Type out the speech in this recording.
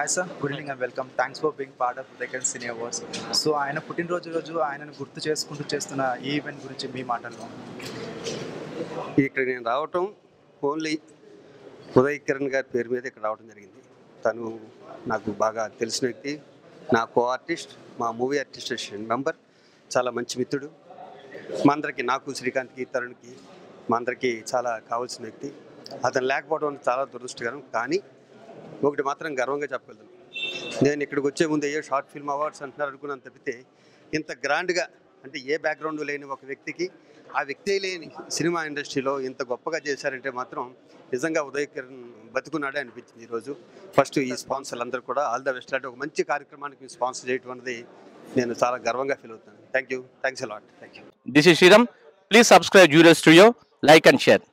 Hi sir, good evening and welcome. Thanks for being part of second cine awards. So ఆయన పుట్టినరోజు ఆయనను గుర్తు చేసుకుంటూ చేస్తున్న ఈ ఈవెంట్ గురించి మీ మాటల్లో. ఇక్కడ నేను రావటం ఓన్లీ ఉదయ్ కిరణ్ గారి పేరు మీద ఇక్కడ రావడం జరిగింది. తను నాకు బాగా తెలిసిన వ్యక్తి, నా కో ఆర్టిస్ట్, మా మూవీ ఆర్టిస్ట్ అసోసియేషన్ మెంబర్, చాలా మంచి మిత్రుడు. మా అందరికీ, నాకు శ్రీకాంత్కి, తరుణ్కి, మా అందరికీ చాలా కావాల్సిన వ్యక్తి. అతను లేకపోవడం చాలా దురదృష్టకరం. కానీ ఒకటి మాత్రం గర్వంగా చెప్పగలను, నేను ఇక్కడికి వచ్చే ముందు ఏ షార్ట్ ఫిల్మ్ అవార్డ్స్ అంటున్నారు అనుకున్నాను తప్పితే, ఇంత గ్రాండ్గా అంటే ఏ బ్యాక్గ్రౌండ్ లేని ఒక వ్యక్తికి, ఆ వ్యక్తే లేని సినిమా ఇండస్ట్రీలో ఇంత గొప్పగా చేశారంటే మాత్రం నిజంగా ఉదయ్ కిరణ్ బతుకున్నాడే అనిపించింది ఈరోజు. ఫస్ట్ ఈ స్పాన్సర్లు అందరూ కూడా ఆల్ ద బెస్ట్. అంటే ఒక మంచి కార్యక్రమానికి స్పాన్సర్ చేయడం అనేది నేను చాలా గర్వంగా ఫీల్ అవుతాను. Thanks a lot. Thank you. This is Sriram. Please subscribe Julius Studio, like and share.